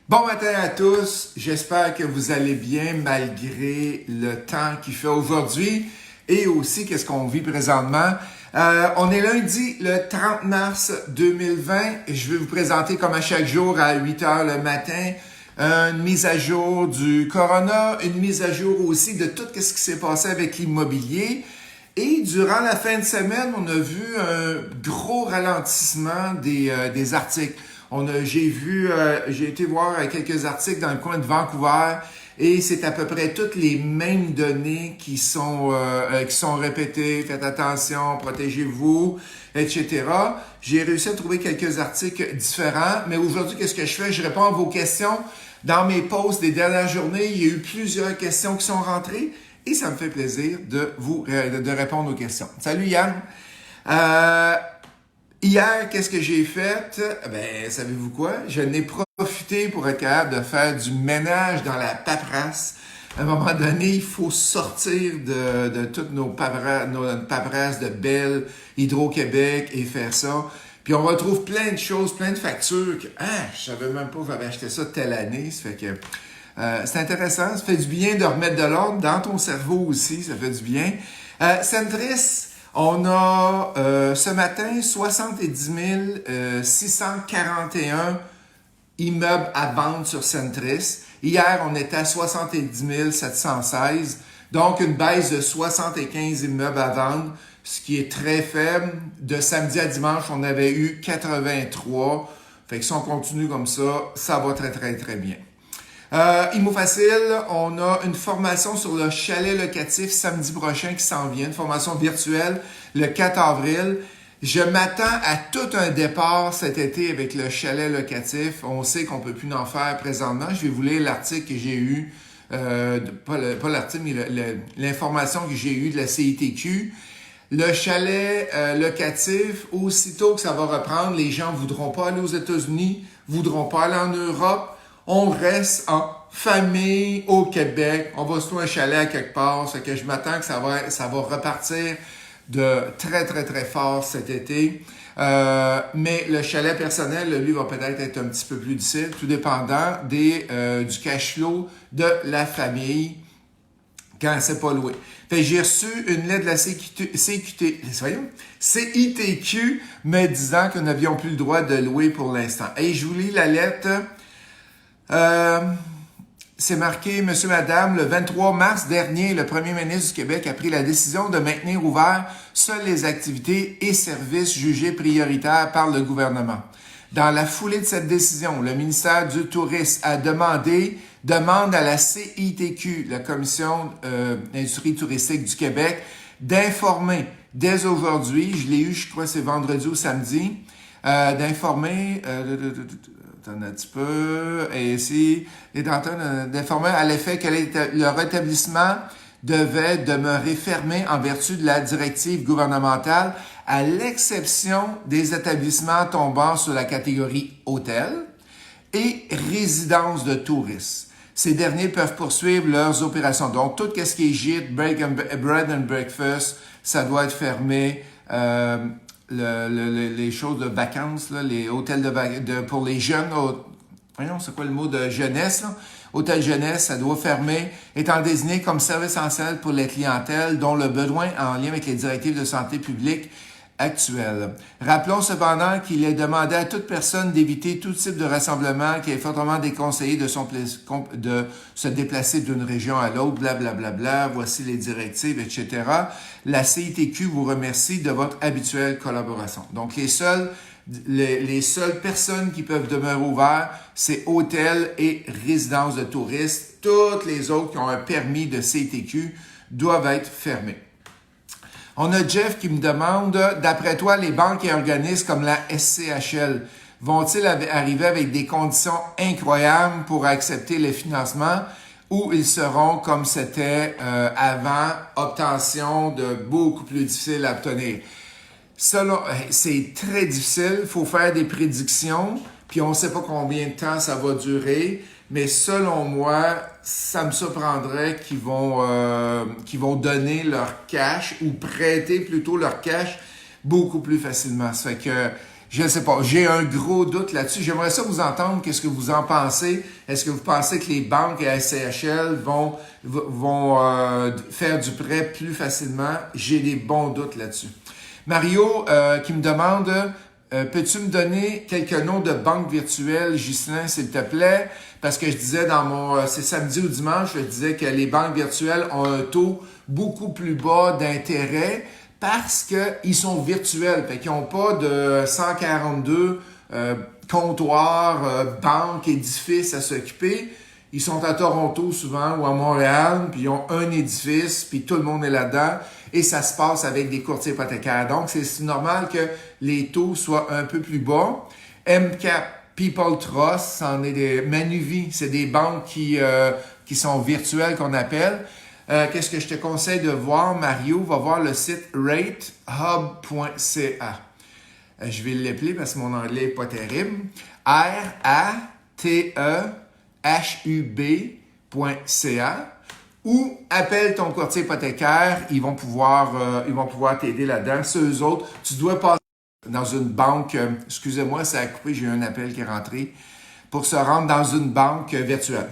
Bon matin à tous, j'espère que vous allez bien malgré le temps qu'il fait aujourd'hui et aussi qu'est-ce qu'on vit présentement. On est lundi le 30 mars 2020 et je vais vous présenter comme à chaque jour à 8 heures le matin une mise à jour du corona, une mise à jour aussi de tout ce qui s'est passé avec l'immobilier. Et durant la fin de semaine, on a vu un gros ralentissement des articles. J'ai été voir quelques articles dans le coin de Vancouver et c'est à peu près toutes les mêmes données qui sont répétées. Faites attention, protégez-vous, etc. J'ai réussi à trouver quelques articles différents, mais aujourd'hui, qu'est-ce que je fais? Je réponds à vos questions. Dans mes posts des dernières journées, il y a eu plusieurs questions qui sont rentrées et ça me fait plaisir de répondre aux questions. Salut Yann! Hier, qu'est-ce que j'ai fait? Ben, savez-vous quoi? Je n'ai profité pour être capable de faire du ménage dans la paperasse. À un moment donné, il faut sortir de toutes nos paperasses de Bell, Hydro-Québec et faire ça. Puis on retrouve plein de choses, plein de factures que, je savais même pas que j'avais acheté ça telle année. Ça fait que c'est intéressant. Ça fait du bien de remettre de l'ordre dans ton cerveau aussi. Ça fait du bien. Centris, on a ce matin 70 641 immeubles à vendre sur Centris. Hier, on était à 70 716. Donc, une baisse de 75 immeubles à vendre, ce qui est très faible. De samedi à dimanche, on avait eu 83. Fait que si on continue comme ça va très, très, très bien. Immo Facile, on a une formation sur le chalet locatif samedi prochain qui s'en vient, une formation virtuelle le 4 avril. Je m'attends à tout un départ cet été avec le chalet locatif. On sait qu'on peut plus en faire présentement. Je vais vous lire l'article que j'ai eu, pas l'article, mais l'information que j'ai eue de la CITQ. Le chalet locatif, aussitôt que ça va reprendre, les gens voudront pas aller aux États-Unis, voudront pas aller en Europe. On reste en famille au Québec. On va se trouver un chalet à quelque part. C'est que je m'attends que ça va repartir de très, très, très fort cet été. Mais le chalet personnel, lui, va peut-être être un petit peu plus difficile, tout dépendant du cash flow de la famille quand c'est pas loué. Fait j'ai reçu une lettre de la CITQ me disant que nous n'avions plus le droit de louer pour l'instant. Et je vous lis la lettre. C'est marqué, Monsieur, Madame, le 23 mars dernier, le premier ministre du Québec a pris la décision de maintenir ouverts seules les activités et services jugés prioritaires par le gouvernement. Dans la foulée de cette décision, le ministère du Tourisme demande à la CITQ, la Commission d'industrie touristique du Québec, d'informer dès aujourd'hui, je l'ai eu, je crois que c'est vendredi ou samedi, d'informer... un petit peu, et ici, il est en train d'informer à l'effet que le rétablissement devait demeurer fermé en vertu de la directive gouvernementale, à l'exception des établissements tombant sur la catégorie hôtel et résidence de touristes. Ces derniers peuvent poursuivre leurs opérations. Donc, tout ce qui est gîte, bread and breakfast, ça doit être fermé. Les choses de vacances, là, les hôtels pour les jeunes, voyons, c'est quoi le mot de jeunesse, là? Hôtel jeunesse, ça doit fermer, étant désigné comme service essentiel pour les clientèles dont le besoin en lien avec les directives de santé publique actuelles. Rappelons cependant qu'il est demandé à toute personne d'éviter tout type de rassemblement, qu'il est fortement déconseillé de se déplacer d'une région à l'autre, blablabla, voici les directives, etc. La CITQ vous remercie de votre habituelle collaboration. Donc, les seules personnes qui peuvent demeurer ouvertes, c'est hôtels et résidences de touristes. Toutes les autres qui ont un permis de CITQ doivent être fermées. On a Jeff qui me demande, d'après toi, les banques et organismes comme la SCHL vont-ils arriver avec des conditions incroyables pour accepter les financements ou ils seront comme c'était avant, obtention de beaucoup plus difficile à obtenir? C'est très difficile, il faut faire des prédictions, puis on ne sait pas combien de temps ça va durer. Mais selon moi, ça me surprendrait qu'ils vont donner leur cash ou prêter plutôt leur cash beaucoup plus facilement. Ça fait que Je ne sais pas, j'ai un gros doute là-dessus. J'aimerais ça vous entendre, qu'est-ce que vous en pensez? Est-ce que vous pensez que les banques et la SCHL vont faire du prêt plus facilement? J'ai des bons doutes là-dessus. Mario qui me demande, peux-tu me donner quelques noms de banques virtuelles, Ghislain, s'il te plaît? Parce que je disais dans c'est samedi ou dimanche, je disais que les banques virtuelles ont un taux beaucoup plus bas d'intérêt parce qu'ils sont virtuels, fait qu'ils n'ont pas de 142 comptoirs, banques, édifices à s'occuper. Ils sont à Toronto souvent ou à Montréal, puis ils ont un édifice, puis tout le monde est là-dedans, et ça se passe avec des courtiers hypothécaires. Donc, c'est normal que les taux soient un peu plus bas. MCAP, People Trust, c'en est des Manuvie, c'est des banques qui sont virtuelles qu'on appelle. Qu'est-ce que je te conseille de voir, Mario? Va voir le site ratehub.ca. Je vais l'appeler parce que mon anglais n'est pas terrible. ratehub.ca ou appelle ton courtier hypothécaire. Ils vont pouvoir t'aider là-dedans. C'est eux autres. Tu dois passer dans une banque. Excusez-moi, ça a coupé. J'ai eu un appel qui est rentré. Pour se rendre dans une banque virtuelle.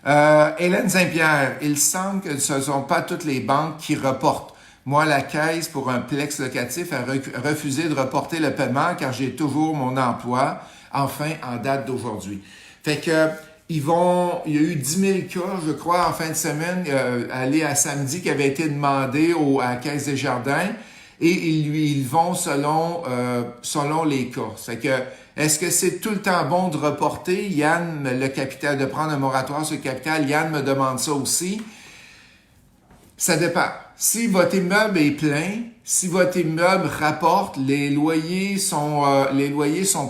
Hélène Saint-Pierre, il semble que ce ne sont pas toutes les banques qui reportent. Moi, la Caisse, pour un plex locatif, a refusé de reporter le paiement car j'ai toujours mon emploi, enfin, en date d'aujourd'hui. Fait que, il y a eu 10 000 cas, je crois, en fin de semaine, aller à samedi, qui avait été demandé à la Caisse des Jardins, et ils vont selon les cas. Fait que, est-ce que c'est tout le temps bon de reporter, Yann, le capital, de prendre un moratoire sur le capital? Yann me demande ça aussi. Ça dépend. Si votre immeuble est plein, si votre immeuble rapporte, les loyers sont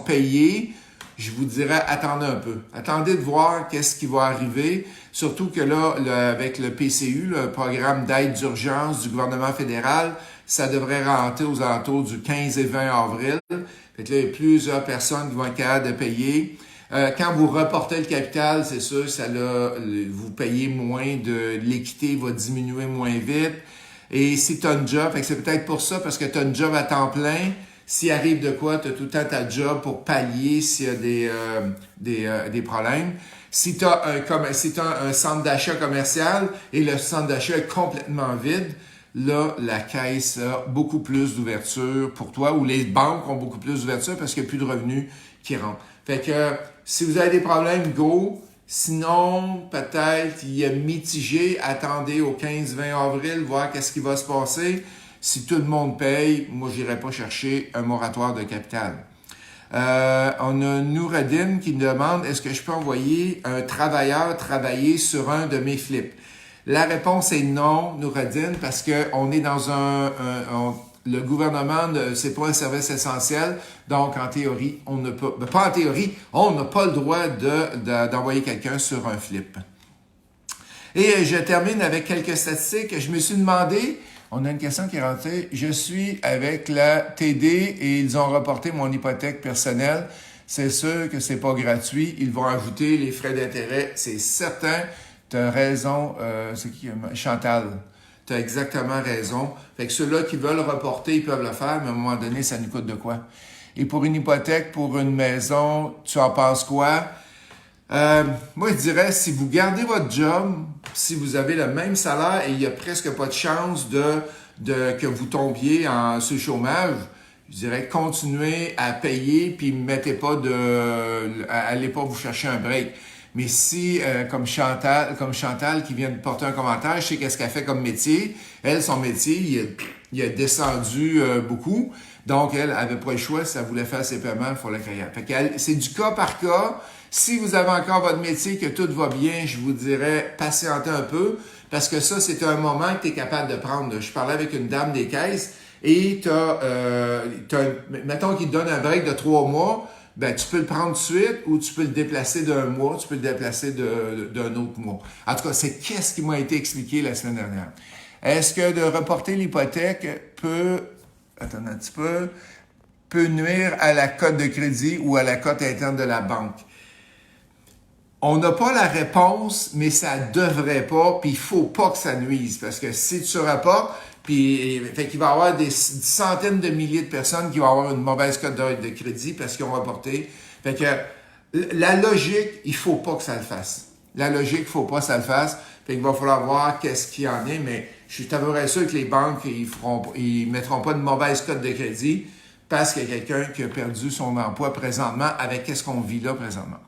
payés, je vous dirais, attendez un peu. Attendez de voir qu'est-ce qui va arriver. Surtout que là, avec le PCU, le programme d'aide d'urgence du gouvernement fédéral, ça devrait rentrer aux alentours du 15 et 20 avril. Fait que là, il y a plusieurs personnes qui vont être capables de payer. Quand vous reportez le capital, c'est sûr, vous payez moins l'équité va diminuer moins vite. Et si tu as un job, fait que c'est peut-être pour ça, parce que tu as un job à temps plein, s'il arrive de quoi, tu as tout le temps ta job pour pallier s'il y a des problèmes. Si tu as un centre d'achat commercial et le centre d'achat est complètement vide, là, la caisse a beaucoup plus d'ouverture pour toi, ou les banques ont beaucoup plus d'ouverture parce qu'il n'y a plus de revenus qui rentrent. Fait que si vous avez des problèmes, go. Sinon, peut-être, il y a mitigé. Attendez au 15-20 avril, voir qu'est-ce qui va se passer. Si tout le monde paye, moi, j'irai pas chercher un moratoire de capital. On a Noureddin qui nous demande, est-ce que je peux envoyer un travailleur travailler sur un de mes flips? La réponse est non, Noureddin, parce que on est dans le gouvernement, c'est pas un service essentiel, donc en théorie, on n'a pas le droit d'envoyer quelqu'un sur un flip. Et je termine avec quelques statistiques. Je me suis demandé, on a une question qui est rentrée, je suis avec la TD et ils ont reporté mon hypothèque personnelle. C'est sûr que c'est pas gratuit, ils vont ajouter les frais d'intérêt, c'est certain. Tu as raison, c'est qui? Chantal. Tu as exactement raison. Fait que ceux-là qui veulent reporter, ils peuvent le faire, mais à un moment donné, ça nous coûte de quoi? Et pour une hypothèque, pour une maison, tu en penses quoi? Moi, je dirais, si vous gardez votre job, si vous avez le même salaire et il n'y a presque pas de chance que vous tombiez sur le chômage, je dirais, continuez à payer puis allez pas vous chercher un break. Mais si, comme Chantal qui vient de porter un commentaire, je sais qu'est-ce qu'elle fait comme métier. Elle, son métier, il a descendu beaucoup. Donc, elle avait pas le choix. Si elle voulait faire ses paiements, il faut la créer. Fait que c'est du cas par cas. Si vous avez encore votre métier, que tout va bien, je vous dirais, patientez un peu. Parce que ça, c'est un moment que tu es capable de prendre. Je parlais avec une dame des caisses et mettons qu'il te donne un break de 3 mois. Ben, tu peux le prendre tout de suite ou tu peux le déplacer d'un mois, tu peux le déplacer d'un autre mois. En tout cas, c'est qu'est-ce qui m'a été expliqué la semaine dernière. Est-ce que de reporter l'hypothèque peut nuire à la cote de crédit ou à la cote interne de la banque? On n'a pas la réponse, mais ça devrait pas, puis il faut pas que ça nuise. Parce que si tu rapportes, Puis, fait qu'il va y avoir des centaines de milliers de personnes qui vont avoir une mauvaise cote de crédit parce qu'ils ont reporté. Fait que la logique, il faut pas que ça le fasse. La logique, il faut pas que ça le fasse. Fait qu'il va falloir voir qu'est-ce qu'il y en est, mais je suis tout à fait sûr que les banques, ils mettront pas de mauvaise cote de crédit parce qu'il y a quelqu'un qui a perdu son emploi présentement avec qu'est-ce qu'on vit là présentement.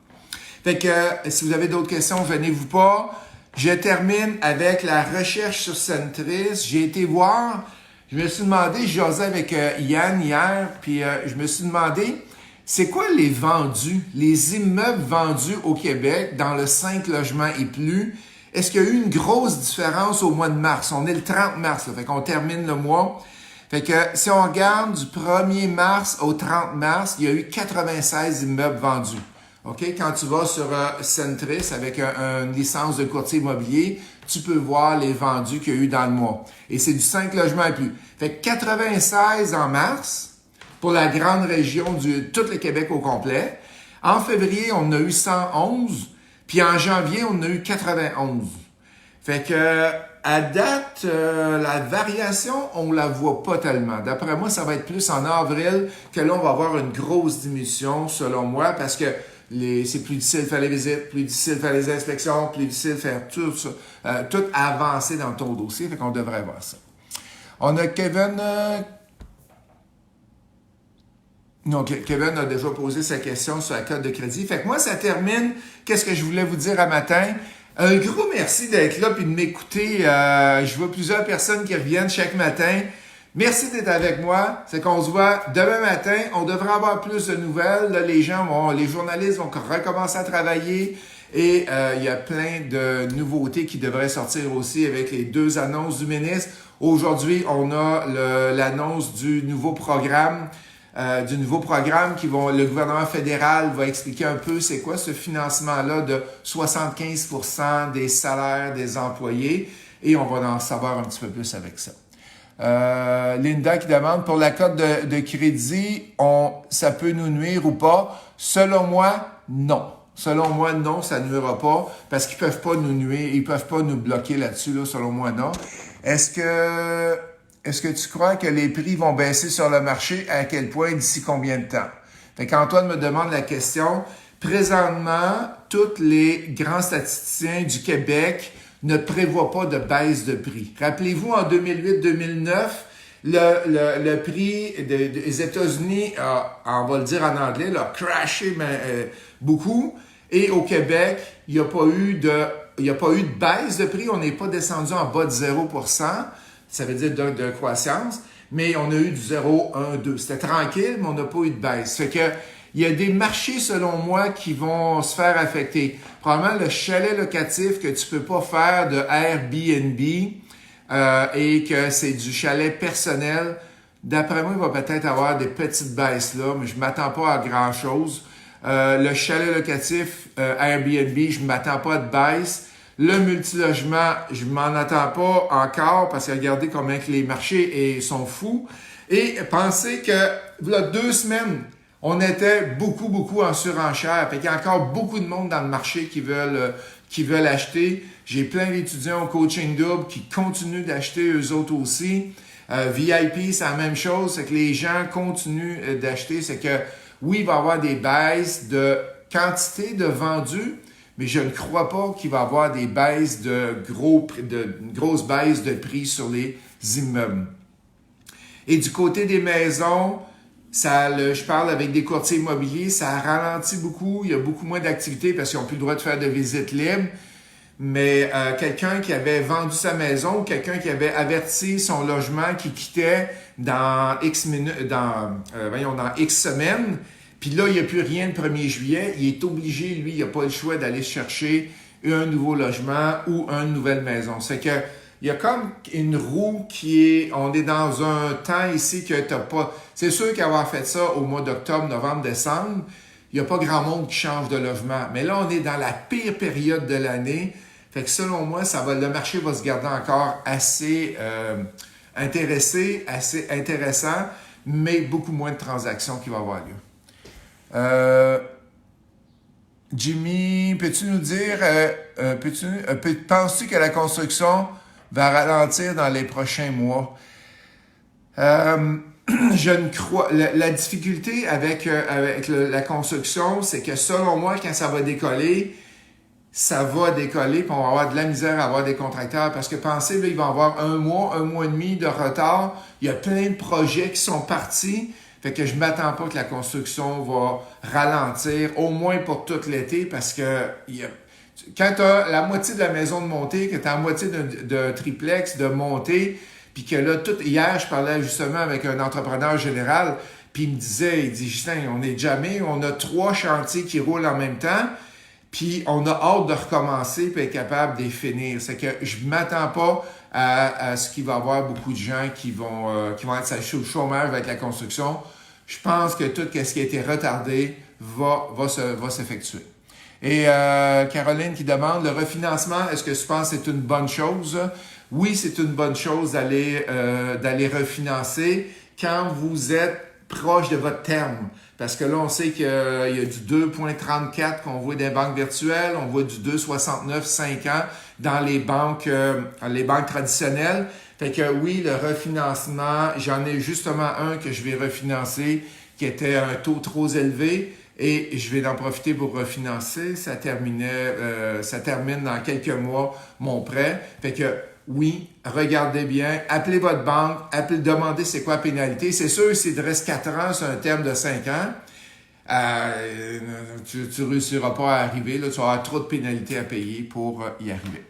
Fait que si vous avez d'autres questions, venez-vous pas. Je termine avec la recherche sur Centris. J'ai été voir, je me suis demandé, je jasais avec Yann hier, puis je me suis demandé, c'est quoi les vendus, les immeubles vendus au Québec dans le 5 logements et plus? Est-ce qu'il y a eu une grosse différence au mois de mars? On est le 30 mars, là, fait qu'on termine le mois. Fait que si on regarde du 1er mars au 30 mars, il y a eu 96 immeubles vendus. OK? Quand tu vas sur Centris avec une licence de courtier immobilier, tu peux voir les vendus qu'il y a eu dans le mois. Et c'est du 5 logements et plus. Fait que 96 en mars pour la grande région tout le Québec au complet. En février, on a eu 111. Puis en janvier, on a eu 91. Fait que à date, la variation, on la voit pas tellement. D'après moi, ça va être plus en avril que là, on va avoir une grosse diminution, selon moi, parce que c'est plus difficile de faire les visites, plus difficile de faire les inspections, plus difficile de faire tout ça, tout avancer dans ton dossier. Fait qu'on devrait voir ça. On a Kevin... Kevin a déjà posé sa question sur la cote de crédit. Fait que moi, ça termine. Qu'est-ce que je voulais vous dire à matin? Un gros merci d'être là et de m'écouter. Je vois plusieurs personnes qui reviennent chaque matin. Merci d'être avec moi. C'est qu'on se voit demain matin. On devrait avoir plus de nouvelles. Là, les journalistes vont recommencer à travailler. Et il y a plein de nouveautés qui devraient sortir aussi avec les 2 annonces du ministre. Aujourd'hui, on a l'annonce du nouveau programme. Le gouvernement fédéral va expliquer un peu c'est quoi ce financement-là de 75% des salaires des employés et on va en savoir un petit peu plus avec ça. Linda qui demande pour la cote de crédit, ça peut nous nuire ou pas? Selon moi, non. Selon moi, non, ça ne nuira pas parce qu'ils peuvent pas nous nuire, ils peuvent pas nous bloquer là-dessus, là, selon moi, non. Est-ce que tu crois que les prix vont baisser sur le marché? À quel point? D'ici combien de temps? Fait qu'Antoine me demande la question. Présentement, tous les grands statisticiens du Québec ne prévoient pas de baisse de prix. Rappelez-vous, en 2008-2009, le prix des États-Unis, on va le dire en anglais, a crashé beaucoup. Et au Québec, il n'y a pas eu de baisse de prix. On n'est pas descendu en bas de 0%. Ça veut dire de croissance, mais on a eu du 0, 1, 2. C'était tranquille, mais on n'a pas eu de baisse. Fait que il y a des marchés, selon moi, qui vont se faire affecter. Probablement le chalet locatif que tu peux pas faire de Airbnb et que c'est du chalet personnel. D'après moi, il va peut-être avoir des petites baisses là, mais je m'attends pas à grand-chose. Le chalet locatif Airbnb, je m'attends pas de baisse. Le multilogement, je m'en attends pas encore parce que regardez comment que les marchés sont fous. Et pensez que, voilà 2 semaines, on était beaucoup en surenchère. Fait qu'il y a encore beaucoup de monde dans le marché qui veulent acheter. J'ai plein d'étudiants au coaching double qui continuent d'acheter eux autres aussi. VIP, c'est la même chose. C'est que les gens continuent d'acheter. C'est que, oui, il va y avoir des baisses de quantité de vendus, mais je ne crois pas qu'il va y avoir des baisses une grosse baisse de prix sur les immeubles. Et du côté des maisons, je parle avec des courtiers immobiliers, ça ralentit beaucoup, il y a beaucoup moins d'activité parce qu'ils n'ont plus le droit de faire de visites libres. Mais quelqu'un qui avait vendu sa maison, quelqu'un qui avait averti son logement qui quittait dans X semaines, puis là, il n'y a plus rien le 1er juillet. Il est obligé, lui, il n'a pas le choix d'aller chercher un nouveau logement ou une nouvelle maison. C'est que il y a comme une roue on est dans un temps ici que t'as pas. C'est sûr qu'avoir fait ça au mois d'octobre, novembre, décembre, il n'y a pas grand monde qui change de logement. Mais là, on est dans la pire période de l'année. Fait que selon moi, le marché va se garder encore assez intéressant, mais beaucoup moins de transactions qui vont avoir lieu. Jimmy, peux-tu nous dire, penses-tu que la construction va ralentir dans les prochains mois. Je ne crois... La difficulté avec la construction, c'est que selon moi, quand ça va décoller, puis on va avoir de la misère à avoir des contracteurs parce que pensez, là, il va y avoir un mois et demi de retard. Il y a plein de projets qui sont partis. Fait que je m'attends pas que la construction va ralentir, au moins pour tout l'été, parce que quand tu as la moitié de la maison de montée, que tu as la moitié de triplex de montée, puis que là, hier, je parlais justement avec un entrepreneur général, puis il me disait, il dit, Justin, on est jamais, on a 3 chantiers qui roulent en même temps, puis on a hâte de recommencer puis être capable de les finir. C'est que je m'attends pas à ce qu'il va y avoir beaucoup de gens qui vont être sur le chômage avec la construction. Je pense que tout ce qui a été retardé va s'effectuer. Et Caroline qui demande, le refinancement, est-ce que tu penses que c'est une bonne chose? Oui, c'est une bonne chose d'aller refinancer quand vous êtes proche de votre terme. Parce que là, on sait qu'il y a du 2,34 qu'on voit dans les banques virtuelles, on voit du 2,69 5 ans dans les banques traditionnelles. Fait que oui, le refinancement, j'en ai justement un que je vais refinancer qui était un taux trop élevé et je vais en profiter pour refinancer. Ça termine dans quelques mois mon prêt. Fait que oui, regardez bien, appelez votre banque, demandez c'est quoi la pénalité. C'est sûr, s'il te reste 4 ans sur un terme de 5 ans, tu réussiras pas à arriver. Là, tu vas avoir trop de pénalités à payer pour y arriver.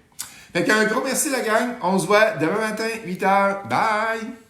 Fait qu'un gros merci la gang. On se voit demain matin, 8h. Bye!